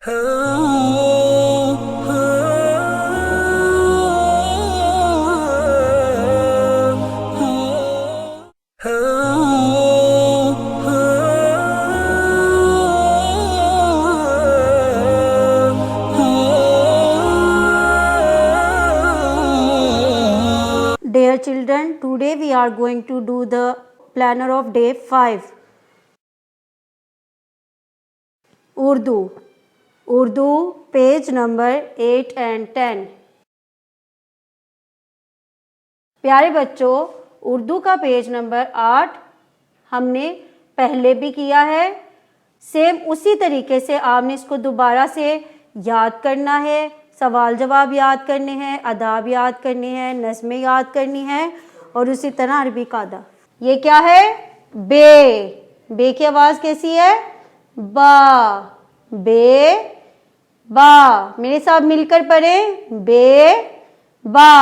Dear children, today we are going to do the planner of day 5. Urdu page number 8 and 10. प्यारे बच्चों, उर्दू का page number 8 हमने पहले भी किया है। सेम उसी तरीके से आपने इसको दोबारा से याद करना है। सवाल जवाब याद करने हैं, अदाब याद करने हैं, नज़में याद करनी है और उसी तरह अरबी कायदा। ये क्या है? बे की आवाज़ कैसी है? बा, बे बा। मेरे साथ मिलकर पढ़ें, बे बा,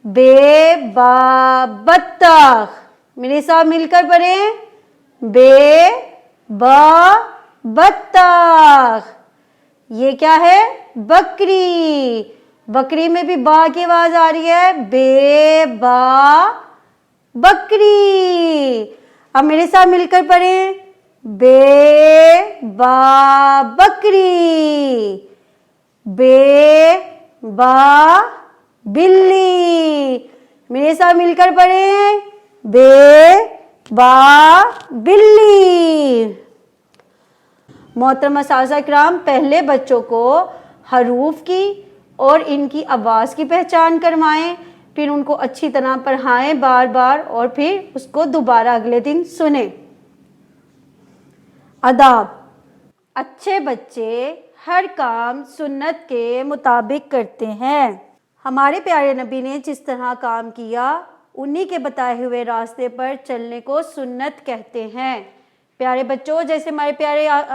बे बा बत्तख। मेरे साथ मिलकर पढ़ें, बे बा बत्तख। ये क्या है? बकरी। बकरी में भी बा की आवाज आ रही है, बे बा बकरी। अब मेरे साथ मिलकर पढ़ें, बे बा बकरी, बे बा बिल्ली। मेरे साथ मिलकर पढ़ें, बे बा बिल्ली। मोहतरम असातिज़ा किराम, पहले बच्चों को हरूफ की और इनकी आवाज़ की पहचान करवाएं, फिर उनको अच्छी तरह पढ़ाएं बार बार और फिर उसको दोबारा अगले दिन सुने। अदाब। अच्छे बच्चे हर काम सुन्नत के मुताबिक करते हैं। हमारे प्यारे नबी ने जिस तरह काम किया, उन्हीं के बताए हुए रास्ते पर चलने को सुन्नत कहते हैं। प्यारे बच्चों, जैसे हमारे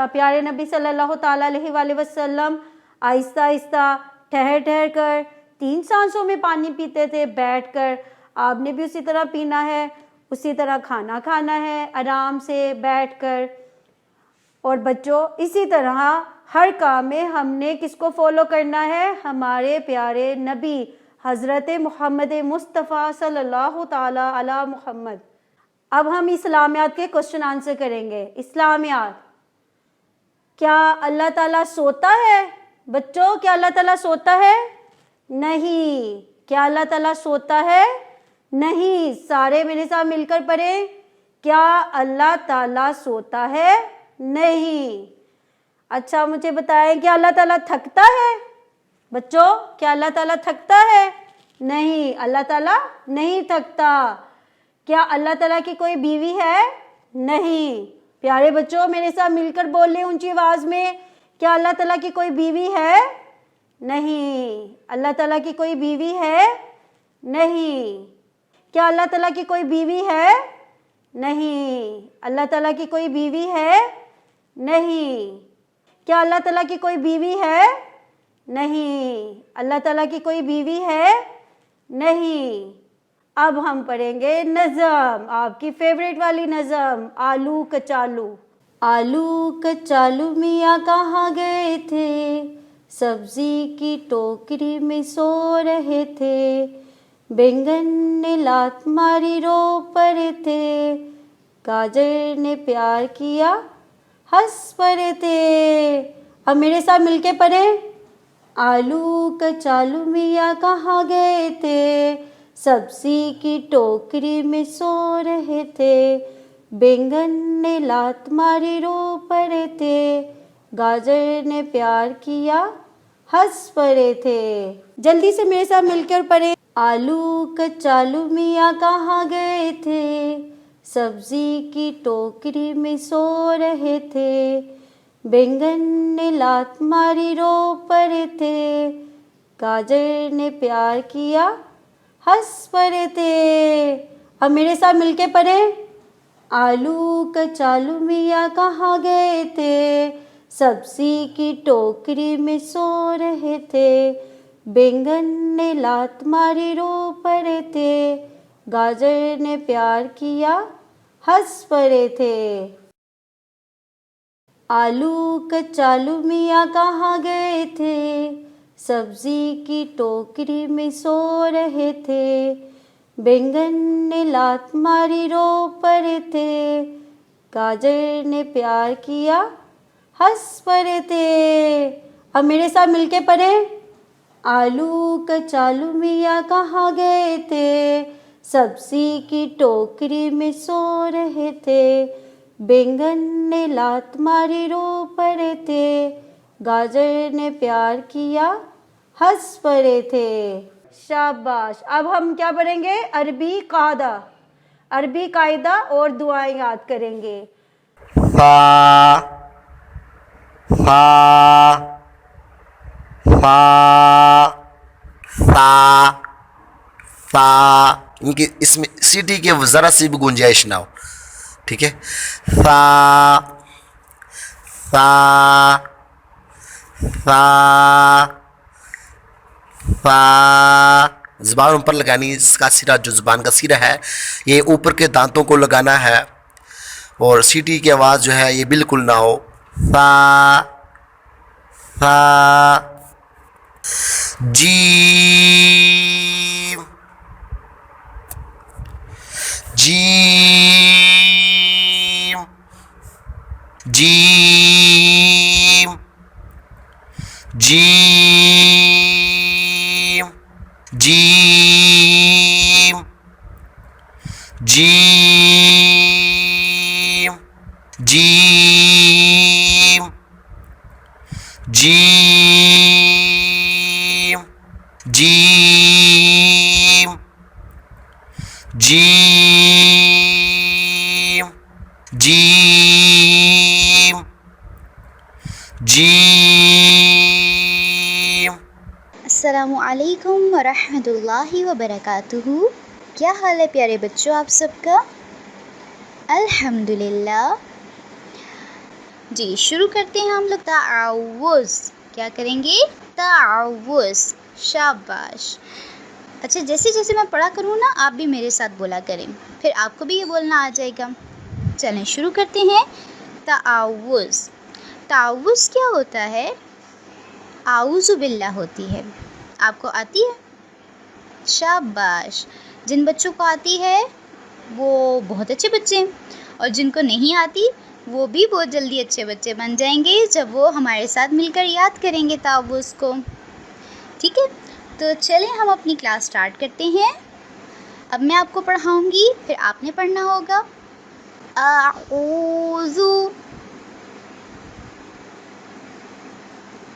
प्यारे नबी सल्लल्लाहु ताला अलैहि वसल्लम आहिस्ता आहिस्ता ठहर ठहर कर 3 सांसों में पानी पीते थे बैठकर, आपने भी उसी तरह पीना है, उसी तरह खाना खाना है आराम से बैठकर। और बच्चों, इसी तरह हर काम में हमने किसको फॉलो करना है? हमारे प्यारे नबी हज़रत मोहम्मद मुस्तफ़ा सल्लल्लाहु ताला अला मुहम्मद। अब हम इस्लामियात के क्वेश्चन आंसर करेंगे। इस्लामियात, क्या अल्लाह ताला सोता है? बच्चों, क्या अल्लाह ताला सोता है? नहीं। क्या अल्लाह ताला सोता है? नहीं। सारे मेरे साथ मिलकर पढ़ें, क्या अल्लाह ताला सोता है? नहीं। अच्छा, मुझे बताएं, क्या अल्लाह ताला थकता है? बच्चों, क्या अल्लाह ताला थकता है? नहीं, अल्लाह ताला नहीं थकता। क्या अल्लाह ताला की कोई बीवी है? नहीं। प्यारे बच्चों, मेरे साथ मिलकर बोल लें ऊंची आवाज में, क्या अल्लाह ताला की कोई बीवी है? नहीं। अल्लाह ताला की कोई बीवी है? नहीं। क्या अल्लाह ताला की कोई बीवी है? नहीं। अल्लाह ताला की कोई बीवी है? नहीं। क्या अल्लाह ताला की कोई बीवी है? नहीं। अल्लाह ताला की कोई बीवी है? नहीं। अब हम पढ़ेंगे नज़म, आपकी फेवरेट वाली नज़म, आलू कचालू। आलू कचालू मियाँ कहाँ गए थे? सब्जी की टोकरी में सो रहे थे। बैंगन ने लात मारी रो पड़े थे। गाजर ने प्यार किया हंस पड़े थे। अब मेरे साथ मिलके पढ़ें, आलू कचालू मियाँ कहाँ गए थे? सब्जी की टोकरी में सो रहे थे। बैंगन ने लात मारी रो पड़े थे। गाजर ने प्यार किया हंस पड़े थे। जल्दी से मेरे साथ मिलकर पढ़ें, आलू कचालू मियाँ कहाँ गए थे? सब्जी की टोकरी में सो रहे थे। बैंगन ने लात मारी रो पड़े थे। गाजर ने प्यार किया हंस पड़े थे। अब मेरे साथ मिलके पढ़ें, आलू कचालू मियाँ कहाँ गए थे? सब्जी की टोकरी में सो रहे थे। बैंगन ने लात मारी रो पड़े थे। गाजर ने प्यार किया हंस पड़े थे। आलू कचालू मियाँ कहाँ गए थे, सब्जी की टोकरी में सो रहे थे, बैंगन ने लात मारी रो पड़े थे, गाजर ने प्यार किया हंस पड़े थे। अब मेरे साथ मिलके पढ़े। आलू कचालू मियाँ कहाँ गए थे, सब्जी की टोकरी में सो रहे थे, बैंगन ने लात मारी रो पड़े थे, गाजर ने प्यार किया हंस पड़े थे। शाबाश। अब हम क्या पढ़ेंगे, अरबी कायदा, अरबी कायदा और दुआएं याद करेंगे। फा फा फा सा सा, इनकी इसमें सीटी के ज़रा सी भी गुंजाइश ना हो, ठीक है। सा सा सा सा, ज़ुबान ऊपर लगानी, इसका सिरा जो ज़ुबान का सिरा है ये ऊपर के दांतों को लगाना है, और सीटी की आवाज़ जो है ये बिल्कुल ना हो। सा सा। Gym gym gym gym gym gym gym gym gym gym gym gym. अस्सलामुअलैकुम वरहमतुल्लाहि वबरकातुहू। क्या हाल है प्यारे बच्चों आप सबका? अल्हम्दुलिल्लाह। जी शुरू करते हैं हम लोग ताउज़। क्या करेंगे? ताउज़। शाबाश। अच्छा, जैसे जैसे मैं पढ़ा करूँ ना आप भी मेरे साथ बोला करें, फिर आपको भी ये बोलना आ जाएगा। चलें शुरू करते हैं। ताउज़। ताउज़ क्या होता है? आऊज़ु बिल्लाह होती है। आपको आती है? शाबाश। जिन बच्चों को आती है वो बहुत अच्छे बच्चे हैं, और जिनको नहीं आती वो भी बहुत जल्दी अच्छे बच्चे बन जाएंगे जब वो हमारे साथ मिलकर याद करेंगे ताउज़ को। ठीक है, तो चलें हम अपनी क्लास स्टार्ट करते हैं। अब मैं आपको पढ़ाऊँगी, फिर आपने पढ़ना होगा। आऊज़ु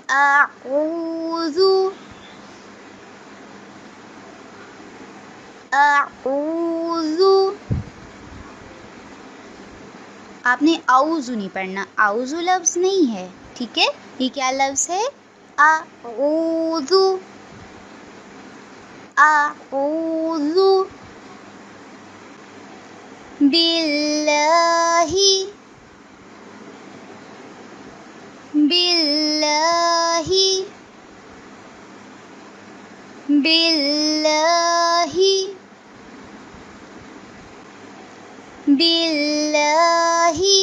आऊज़ु आऊज़ु। आपने आऊज़ु नहीं पढ़ना, आऊज़ु लफ्ज़ नहीं है, ठीक है। ये क्या लफ्ज़ है? आऊज़ु आऊज़ु बिल्लाहि बिल्लाहि बिल्लाहि बिल्लाहि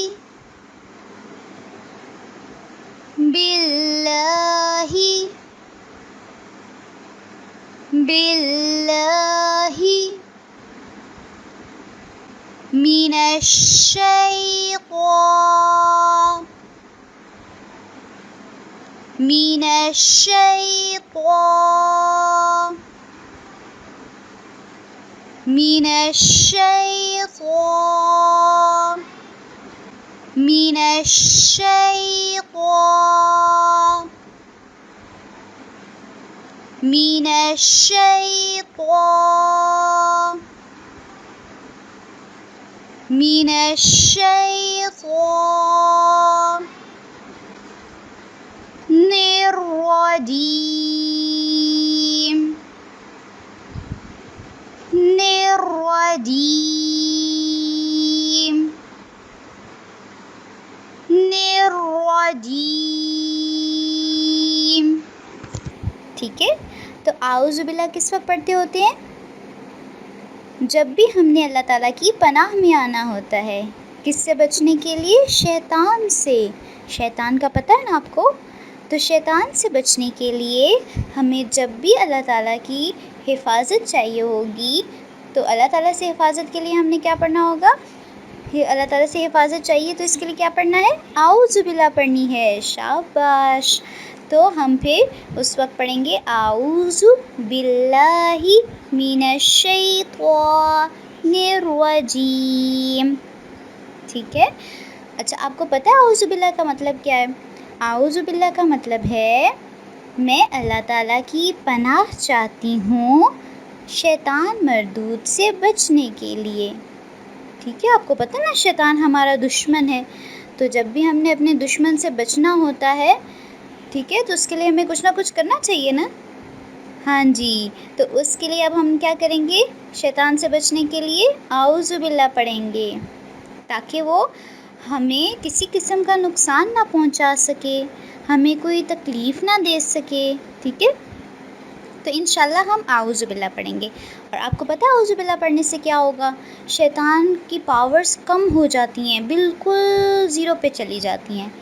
बिल्लाहि बिल्लाहि मिनश्शैतान मिनश्शैतान मिनश्शैतान मिनश्शैतान मिनश्शैतान मिनश्शैतान निर्रजीम निर्रजीम निर्रजीम। ठीक है, तो आऊज़ु बिल्लाह किस वक्त पढ़ते होते हैं? जब भी हमने अल्लाह ताला की पनाह में आना होता है। किससे बचने के लिए? शैतान से। शैतान का पता है ना आपको? तो शैतान से बचने के लिए हमें जब भी अल्लाह ताला की हिफाजत चाहिए होगी, तो अल्लाह ताला से हिफाजत के लिए हमने क्या पढ़ना होगा? ये अल्लाह ताला से हिफाजत चाहिए तो इसके लिए क्या पढ़ना है? आऊज़ु बिल्लाह पढ़नी है। शाबाश। तो हम फिर उस वक्त पढ़ेंगे आऊज़ु बिल्लाहि मिनश्शैतानिर रजीम। ठीक है। अच्छा, आपको पता है आऊज़ु बिल्लाह का मतलब क्या है? आऊज़ु बिल्लाह का मतलब है मैं अल्लाह ताला की पनाह चाहती हूँ शैतान मरदूद से बचने के लिए। ठीक है, आपको पता है ना शैतान हमारा दुश्मन है, तो जब भी हमने अपने दुश्मन से बचना होता है, ठीक है, तो उसके लिए हमें कुछ ना कुछ करना चाहिए ना। हाँ जी, तो उसके लिए अब हम क्या करेंगे? शैतान से बचने के लिए आऊज़ु बिल्लाह पढ़ेंगे, ताकि वो हमें किसी किस्म का नुकसान ना पहुंचा सके, हमें कोई तकलीफ़ ना दे सके। ठीक है, तो इंशाल्लाह हम आऊज़ु बिल्लाह पढ़ेंगे। और आपको पता है आऊज़ु बिल्लाह पढ़ने से क्या होगा? शैतान की पावर्स कम हो जाती हैं, बिल्कुल ज़ीरो पे चली जाती हैं,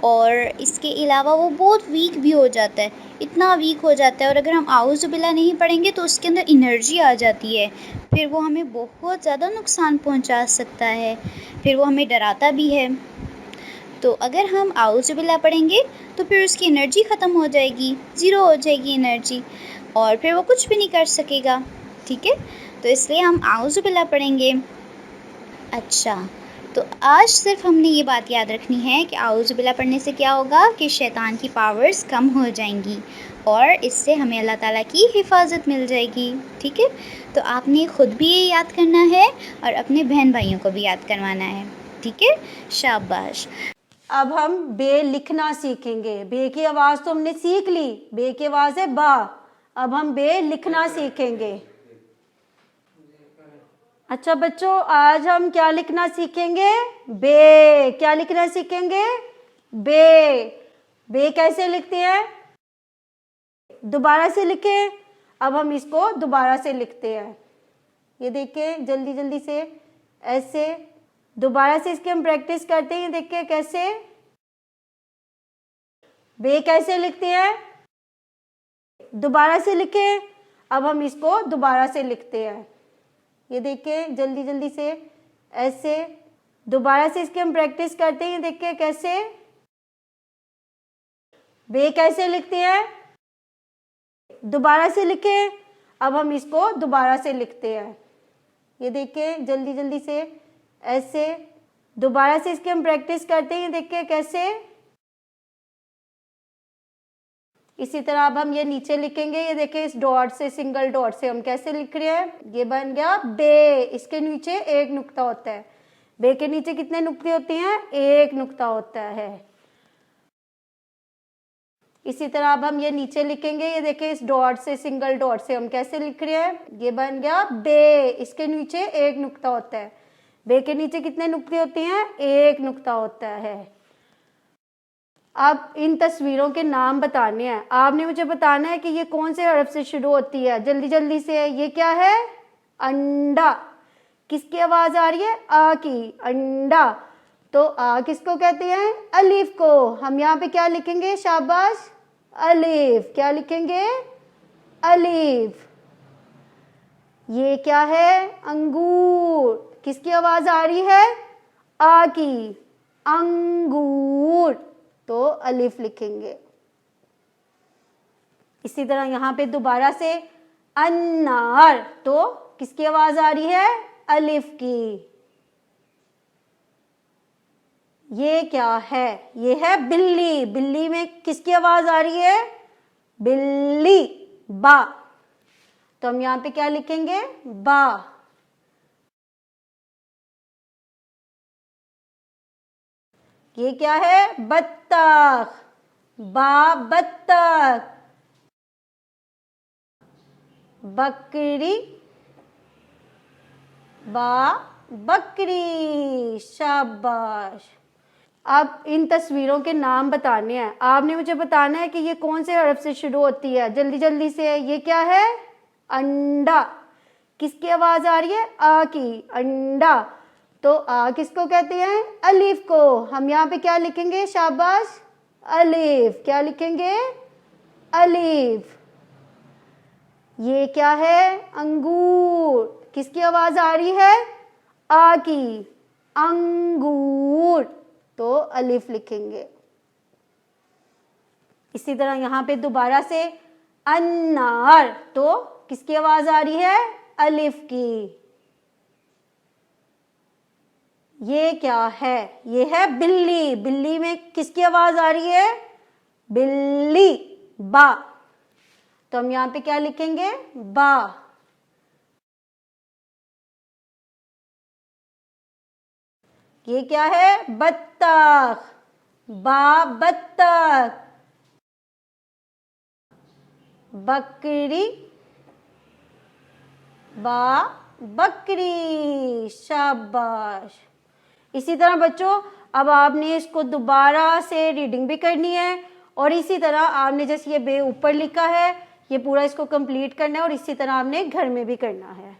और इसके अलावा वो बहुत वीक भी हो जाता है, इतना वीक हो जाता है। और अगर हम आऊज़ु बिल्लाह नहीं पढ़ेंगे तो उसके अंदर एनर्जी आ जाती है, फिर वो हमें बहुत ज़्यादा नुकसान पहुंचा सकता है, फिर वो हमें डराता भी है। तो अगर हम आऊज़ु बिल्लाह पढ़ेंगे तो फिर उसकी एनर्जी ख़त्म हो जाएगी, ज़ीरो हो जाएगी एनर्जी, और फिर वो कुछ भी नहीं कर सकेगा। ठीक है, तो इसलिए हम आऊज़ु बिल्लाह पढ़ेंगे। अच्छा, तो आज सिर्फ हमने ये बात याद रखनी है कि आऊज़ु बिल्लाह पढ़ने से क्या होगा कि शैतान की पावर्स कम हो जाएंगी और इससे हमें अल्लाह ताला की हिफाजत मिल जाएगी। ठीक है, तो आपने ख़ुद भी ये याद करना है और अपने बहन भाइयों को भी याद करवाना है। ठीक है, शाबाश। अब हम बे लिखना सीखेंगे। बे की आवाज़ तो हमने सीख ली, बे की आवाज़ है बा। अब हम बे लिखना सीखेंगे। अच्छा बच्चों, आज हम क्या लिखना सीखेंगे? बे। क्या लिखना सीखेंगे? बे। बे कैसे लिखते हैं? दोबारा से लिखें। अब हम इसको दोबारा से लिखते हैं। ये देखें, जल्दी जल्दी से, ऐसे दोबारा से इसकी हम प्रैक्टिस करते हैं। देखिए कैसे बे कैसे लिखते हैं, दोबारा से लिखें। अब हम इसको दोबारा से लिखते हैं। ये देखें, जल्दी जल्दी से, ऐसे दोबारा से इसकी हम प्रैक्टिस करते हैं। देखिए कैसे बे कैसे लिखते हैं, दोबारा से लिखें। अब हम इसको दोबारा से लिखते हैं। ये देखें, जल्दी जल्दी से, ऐसे दोबारा से इसकी हम प्रैक्टिस करते हैं। देखिए कैसे। इसी तरह अब हम ये नीचे लिखेंगे। ये देखिए, इस डॉट से, सिंगल डॉट से हम कैसे लिख रहे हैं? ये बन गया बे। इसके नीचे एक नुक्ता होता है। बे के नीचे कितने नुक्ते होते हैं? एक नुक्ता होता है। इसी तरह अब हम ये नीचे लिखेंगे। ये देखिए, इस डॉट से, सिंगल डॉट से हम कैसे लिख रहे हैं? ये बन गया बे। इसके नीचे एक नुक्ता होता है। बे के नीचे कितने नुक्ते होते हैं? एक नुक्ता होता है। अब इन तस्वीरों के नाम बताने हैं। आपने मुझे बताना है कि ये कौन से हर्फ से शुरू होती है। जल्दी जल्दी से। ये क्या है? अंडा। किसकी आवाज़ आ रही है? आ की। अंडा। तो आ किसको कहते हैं? अलिफ को। हम यहाँ पे क्या लिखेंगे? शाबाश, अलिफ। क्या लिखेंगे? अलिफ। ये क्या है? अंगूर। किसकी आवाज़ आ रही है? आ की। अंगूर। तो अलिफ लिखेंगे। इसी तरह यहाँ पे दोबारा से अन्नार। तो किसकी आवाज़ आ रही है? अलिफ की। ये क्या है? ये है बिल्ली। बिल्ली में किसकी आवाज़ आ रही है? बिल्ली। बा। तो हम यहाँ पे क्या लिखेंगे? बा। ये क्या है? बत्तख। बा बत्तख। बकरी। बा बकरी। शाबाश। अब इन तस्वीरों के नाम बताने हैं। आपने मुझे बताना है कि ये कौन से हर्फ से शुरू होती है। जल्दी जल्दी से। ये क्या है? अंडा। किसकी आवाज़ आ रही है? आ की। अंडा। तो आ किसको कहते हैं? अलिफ को। हम यहाँ पे क्या लिखेंगे? शाबाश, अलिफ। क्या लिखेंगे? अलिफ। ये क्या है? अंगूर। किसकी आवाज आ रही है? आ की। अंगूर, तो अलिफ लिखेंगे। इसी तरह यहाँ पे दोबारा से अन्नार, तो किसकी आवाज आ रही है? अलिफ की। ये क्या है? ये है बिल्ली। बिल्ली में किसकी आवाज आ रही है? बिल्ली, बा। तो हम यहाँ पे क्या लिखेंगे? बा। ये क्या है? बत्तख, बा बत्तख। बकरी, बा बकरी। शाबाश। इसी तरह बच्चों अब आपने इसको दोबारा से रीडिंग भी करनी है और इसी तरह आपने जैसे ये बे ऊपर लिखा है ये पूरा इसको कंप्लीट करना है और इसी तरह आपने घर में भी करना है।